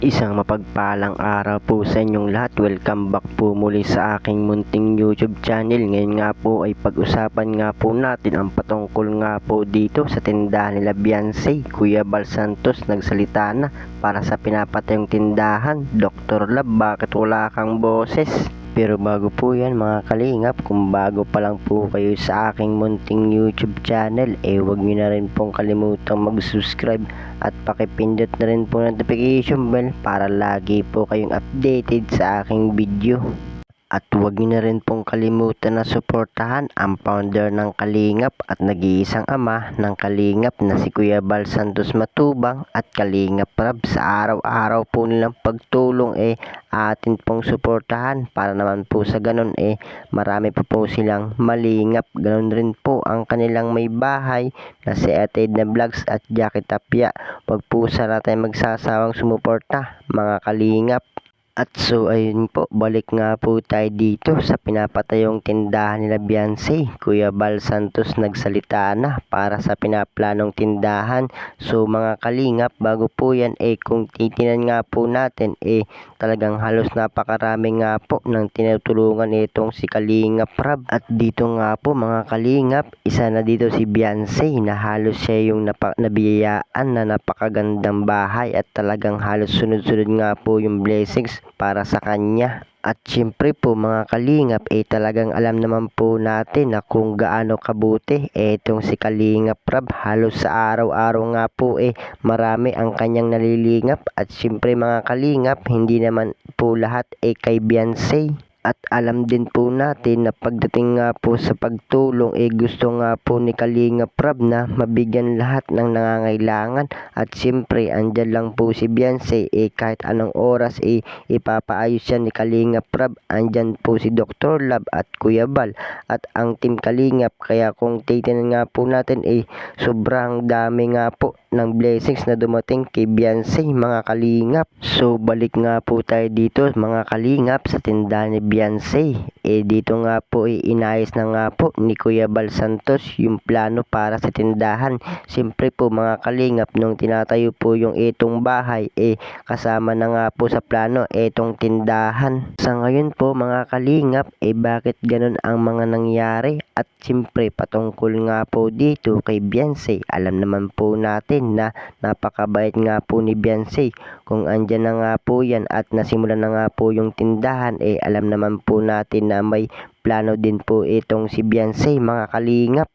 Isang mapagpalang araw po sa inyong lahat. Welcome back po muli sa aking munting YouTube channel. Ngayon nga po ay pag-usapan nga po natin ang patungkol nga po dito sa tindahan nila Beyonce. Kuya Bal Santos nagsalita na para sa pinapatayong tindahan. Dr. Love, bakit wala kang boses? Pero bago po yan mga kalingap, kung bago pa lang po kayo sa aking munting YouTube channel, huwag nyo na rin pong kalimutang mag-subscribe at pakipindot na rin po notification bell para lagi po kayong updated sa aking video. At huwag niyo na rin pong kalimutan na suportahan ang founder ng Kalingap at nag-iisang ama ng Kalingap na si Kuya Bal Santos Matubang at Kalingap Rab. Sa araw-araw po nilang pagtulong atin pong suportahan para naman po sa ganun marami po silang malingap. Ganun rin po ang kanilang may bahay na si Ate Edna Vlogs at Jackie Tapia. Huwag po sana tayo magsasawang sumuporta mga Kalingap. At so ayun po, balik nga po tayo dito sa pinapatayong tindahan nila Beyonce. Kuya Bal Santos nagsalita na para sa pinaplanong tindahan. So mga kalingap, bago po yan kung titinan nga po natin talagang halos napakarami nga po ng tinutulungan itong si Kalingap Rab. At dito nga po mga kalingap, isa na dito si Beyonce na halos siya yung nabiyayaan na napakagandang bahay at talagang halos sunod-sunod nga po yung blessings para sa kanya. At syempre po mga kalingap talagang alam naman po natin na kung gaano kabuti itong si Kalingap Rab. Halos sa araw-araw nga po marami ang kanyang nalilingap. At syempre mga kalingap, hindi naman po lahat kay Beyonce. At alam din po natin na pagdating nga po sa pagtulong gusto nga po ni Kalingap Rab na mabigyan lahat ng nangangailangan. At siyempre andyan lang po si Beyonce kahit anong oras ipapaayos siya ni Kalingap Rab. Andyan po si Dr. Love at Kuya Bal at ang team Kalingap. Kaya kung titinan nga po natin sobrang dami nga po ng blessings na dumating kay Beyonce mga kalingap. So balik nga po tayo dito mga kalingap sa tindahan ni Beyonce. Dito nga po inayos na nga po ni Kuya Bal Santos yung plano para sa tindahan. Siyempre po mga kalingap, nung tinatayo po yung itong bahay kasama na nga po sa plano itong tindahan. Sa ngayon po mga kalingap bakit ganun ang mga nangyari? At siyempre patungkol nga po dito kay Beyonce, alam naman po natin na napakabait nga po ni Beyonce. Kung andyan na nga po yan at nasimulan na nga po yung tindahan alam naman po natin na may plano din po itong si Beyonce mga kalingap.